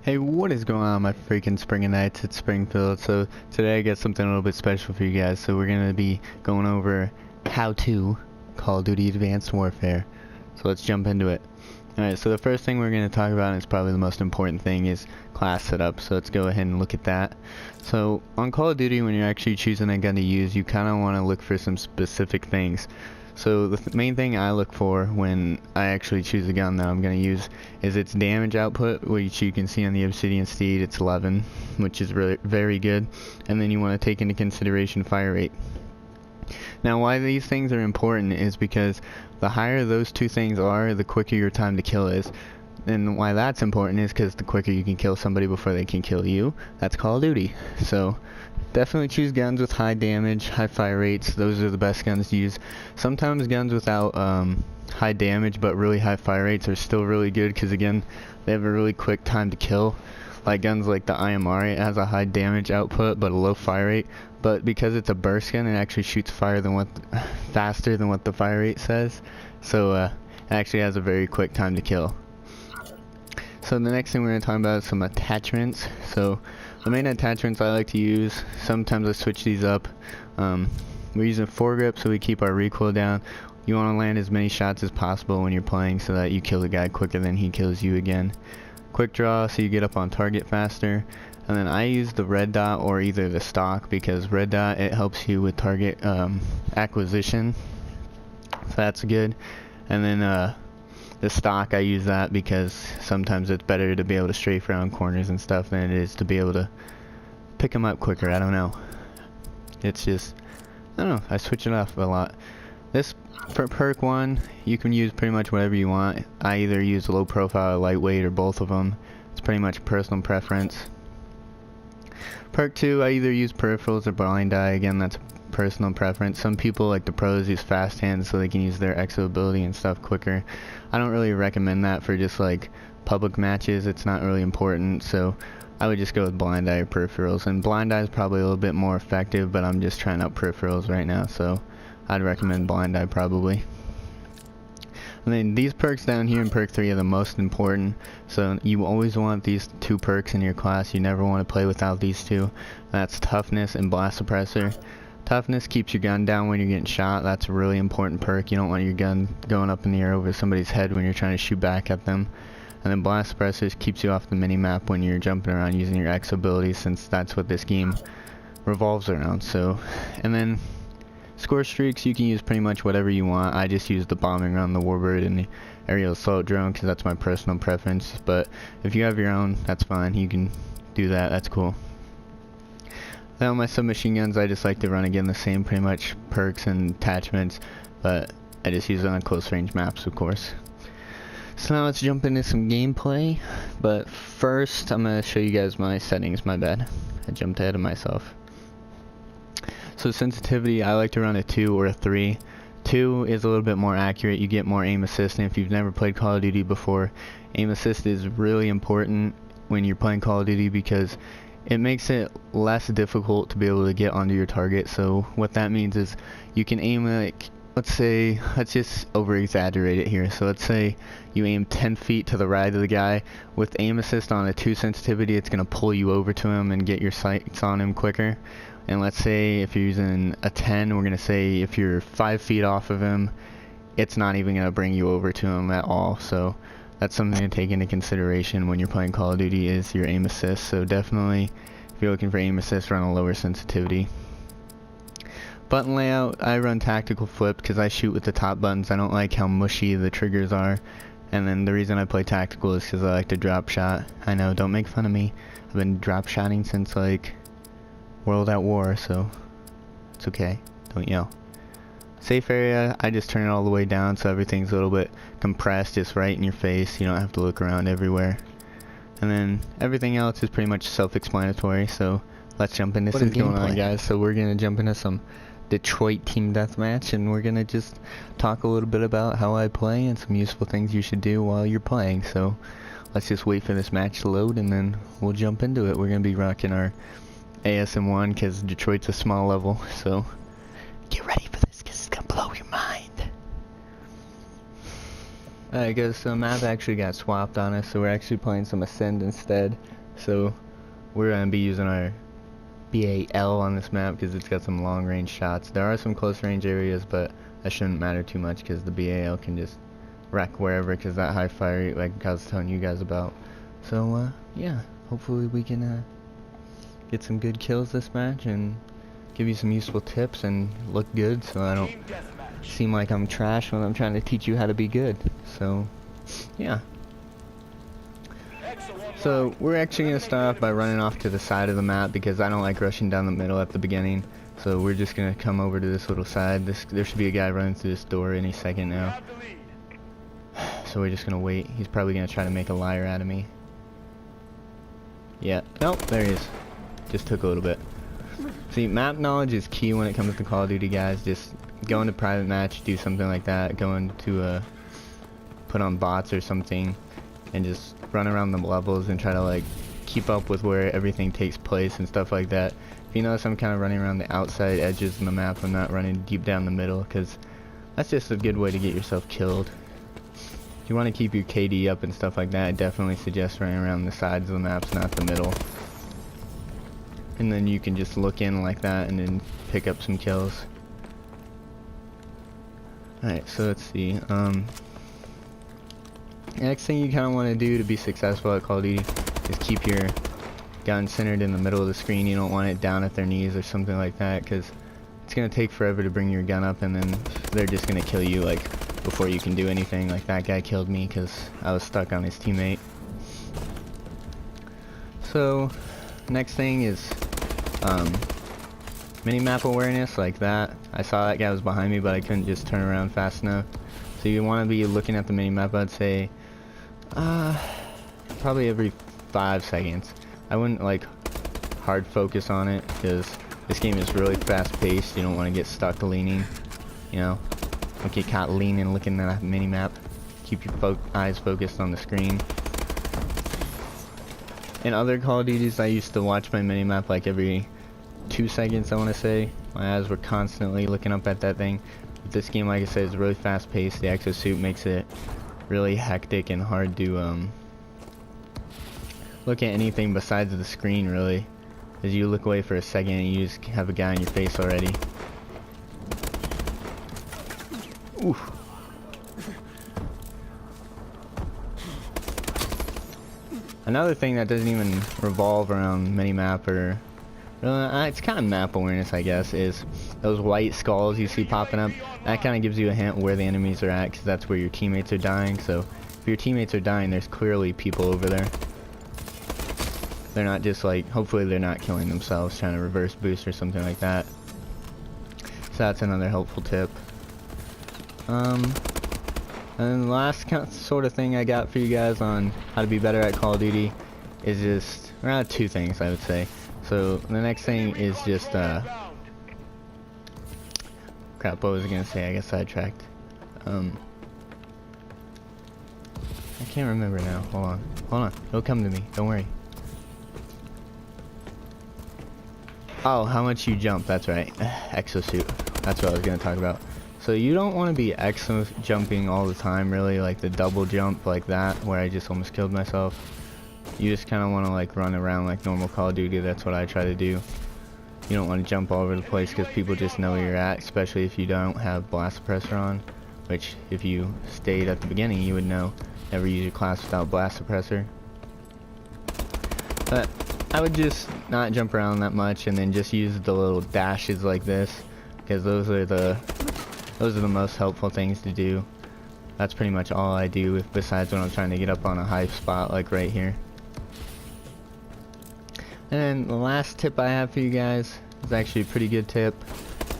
Hey, what is going on, my freaking Spring Knights? It's Springfield. So today I got something a little bit special for you guys. So we're gonna be going over how to Call of Duty Advanced Warfare. So let's jump into it. Alright, so the first thing we're gonna talk about, and it's probably the most important thing, is class setup. So let's go ahead and look at that. So on Call of Duty, when you're actually choosing a gun to use, you kind of want to look for some specific things. So the main thing I look for when I actually choose a gun that I'm going to use is its damage output, which you can see on the Obsidian Steed, it's 11, which is really very good. And then you want to take into consideration fire rate. Now why these things are important is because the higher those two things are, the quicker your time to kill is. And why that's important is because the quicker you can kill somebody before they can kill you, that's Call of Duty. So definitely choose guns with high damage, high fire rates. Those are the best guns to use. Sometimes guns without high damage but really high fire rates are still really good because, again, they have a really quick time to kill. Like guns like the IMR, it has a high damage output but a low fire rate. But because it's a burst gun, it actually shoots fire faster than what the fire rate says. So it actually has a very quick time to kill. So the next thing we're going to talk about is some attachments. So the main attachments I like to use, sometimes I switch these up. We're using foregrip so we keep our recoil down. You want to land as many shots as possible when you're playing so that you kill the guy quicker than he kills you again. Quick draw so you get up on target faster. And then I use the red dot or either the stock, because red dot, it helps you with target acquisition. So that's good. And then the stock, I use that because sometimes it's better to be able to strafe around corners and stuff than it is to be able to pick them up quicker. I don't know. It's just, I don't know, I switch it off a lot. This, for perk 1, you can use pretty much whatever you want. I either use low profile or lightweight or both of them. It's pretty much personal preference. Perk 2, I either use peripherals or blind eye. Again, that's personal preference. Some people, like the pros, use fast hands so they can use their exo ability and stuff quicker. I don't really recommend that for just like public matches. It's not really important, so I would just go with blind eye or peripherals. And blind eye is probably a little bit more effective, but I'm just trying out peripherals right now, so I'd recommend blind eye probably. And then these perks down here in perk 3 are the most important, so you always want these two perks in your class. You never want to play without these two. That's toughness and blast suppressor. Toughness keeps your gun down when you're getting shot. That's a really important perk. You don't want your gun going up in the air over somebody's head when you're trying to shoot back at them. And then blast suppressors keeps you off the mini-map when you're jumping around using your X ability, since that's what this game revolves around. So, and then score streaks, you can use pretty much whatever you want. I just use the bombing run, the warbird, and the aerial assault drone because that's my personal preference. But if you have your own, that's fine. You can do that. That's cool. Now my submachine guns, I just like to run again the same pretty much perks and attachments, but I just use it on close range maps, of course. So now let's jump into some gameplay, but first I'm going to show you guys my settings. My bad, I jumped ahead of myself. So sensitivity, I like to run a 2 or a 3. 2 is a little bit more accurate, you get more aim assist, and if you've never played Call of Duty before, aim assist is really important when you're playing Call of Duty because it makes it less difficult to be able to get onto your target. So what that means is you can aim like, let's just over exaggerate it here. So let's say you aim 10 feet to the right of the guy. With aim assist on a 2 sensitivity, it's going to pull you over to him and get your sights on him quicker. And let's say if you're using a 10, we're going to say if you're 5 feet off of him, it's not even going to bring you over to him at all. So that's something to take into consideration when you're playing Call of Duty, is your aim assist. So definitely, if you're looking for aim assist, run a lower sensitivity. Button layout, I run tactical flip because I shoot with the top buttons. I don't like how mushy the triggers are. And then the reason I play tactical is because I like to drop shot. I know, don't make fun of me. I've been drop shotting since like World at War, so it's okay. Don't yell. Safe area, I just turn it all the way down so everything's a little bit compressed, just right in your face. You don't have to look around everywhere. And then everything else is pretty much self-explanatory, so let's jump into some gameplay. What is going on, guys? So we're going to jump into some Detroit team deathmatch, and we're going to just talk a little bit about how I play and some useful things you should do while you're playing. So let's just wait for this match to load, and then we'll jump into it. We're going to be rocking our ASM1 because Detroit's a small level, so get ready for this because it's going to blow your mind. I guess the map actually got swapped on us, so we're actually playing some Ascend instead. So we're gonna be using our BAL on this map because it's got some long range shots. There are some close range areas, but that shouldn't matter too much because the BAL can just wreck wherever, because that high fire rate, like I was telling you guys about. So yeah, hopefully we can get some good kills this match and give you some useful tips and look good, so I don't seem like I'm trash when I'm trying to teach you how to be good. So yeah. So we're actually going to start off by running off to the side of the map because I don't like rushing down the middle at the beginning. So we're just going to come over to this little side. There should be a guy running through this door any second now. So we're just going to wait. He's probably going to try to make a liar out of me. Yeah. Nope, there he is. Just took a little bit. See, map knowledge is key when it comes to Call of Duty, guys. Just go into private match, do something like that. Go into put on bots or something and just run around the levels and try to like keep up with where everything takes place and stuff like that. If you notice, I'm kind of running around the outside edges of the map. I'm not running deep down the middle because that's just a good way to get yourself killed. If you want to keep your KD up and stuff like that, I definitely suggest running around the sides of the maps, not the middle. And then you can just look in like that and then pick up some kills. Alright, so let's see. Next thing you kind of want to do to be successful at Call of Duty is keep your gun centered in the middle of the screen. You don't want it down at their knees or something like that, because it's going to take forever to bring your gun up, and then they're just going to kill you like before you can do anything. Like that guy killed me because I was stuck on his teammate. So next thing is mini-map awareness, like that. I saw that guy was behind me, but I couldn't just turn around fast enough. So you want to be looking at the mini-map, I'd say, probably every 5 seconds. I wouldn't like hard focus on it because this game is really fast-paced. You don't want to get stuck leaning, you know. Don't get caught leaning looking at that mini-map. Keep your eyes focused on the screen. In other Call of Duties, I used to watch my mini-map like every 2 seconds, I want to say. My eyes were constantly looking up at that thing. But this game, like I said, is really fast-paced. The exosuit makes it really hectic and hard to look at anything besides the screen, really. As you look away for a second and you just have a guy in your face already. Oof. Another thing that doesn't even revolve around mini-map or it's kind of map awareness, I guess, is those white skulls you see popping up. That kind of gives you a hint where the enemies are at, because that's where your teammates are dying. So if your teammates are dying, there's clearly people over there. They're not just like, hopefully they're not killing themselves trying to reverse boost or something like that. So that's another helpful tip. And the last sort of thing I got for you guys on how to be better at Call of Duty is just around 2 things, I would say. So the next thing is just crap, what was I gonna say? I got sidetracked. I can't remember now. Hold on, it'll come to me, don't worry. Oh, how much you jump, that's right. Exosuit, that's what I was gonna talk about. So you don't want to be exo jumping all the time, really, like the double jump like that, where I just almost killed myself. You just kind of want to like run around like normal Call of Duty. That's what I try to do. You don't want to jump all over the place because people just know where you're at, especially if you don't have blast suppressor on, which if you stayed at the beginning you would know. Never use your class without blast suppressor. But I would just not jump around that much and then just use the little dashes like this, because those are the most helpful things to do. That's pretty much all I do besides when I'm trying to get up on a high spot like right here. And then the last tip I have for you guys is actually a pretty good tip,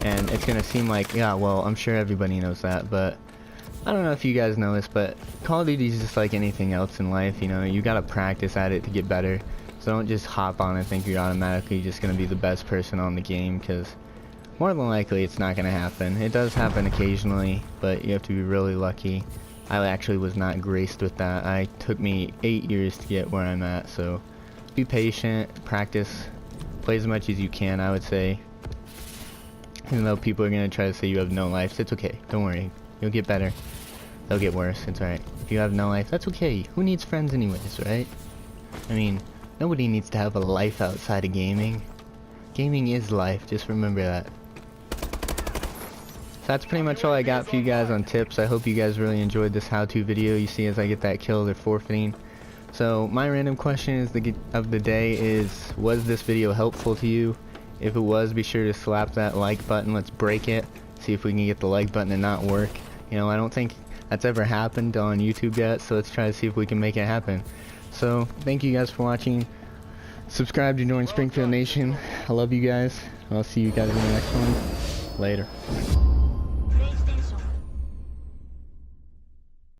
and it's gonna seem like, yeah, well, I'm sure everybody knows that, but I don't know if you guys know this, but Call of Duty is just like anything else in life. You know, you gotta practice at it to get better. So don't just hop on and think you're automatically just gonna be the best person on the game, because more than likely it's not gonna happen. It does happen occasionally, but you have to be really lucky. I actually was not graced with that. It took me 8 years to get where I'm at, so be patient, practice, play as much as you can, I would say. Even though people are going to try to say you have no life, it's okay, don't worry, you'll get better. They'll get worse, it's alright. If you have no life, that's okay. Who needs friends anyways, right? I mean, nobody needs to have a life outside of gaming. Gaming is life, just remember that. So that's pretty much all I got for you guys on tips. I hope you guys really enjoyed this how-to video. You see, as I get that kill, they're forfeiting. So my random question of the day is, was this video helpful to you? If it was, be sure to slap that like button. Let's break it. See if we can get the like button to not work. You know, I don't think that's ever happened on YouTube yet, so let's try to see if we can make it happen. So, thank you guys for watching. Subscribe to join Springfield Nation. I love you guys. I'll see you guys in the next one. Later.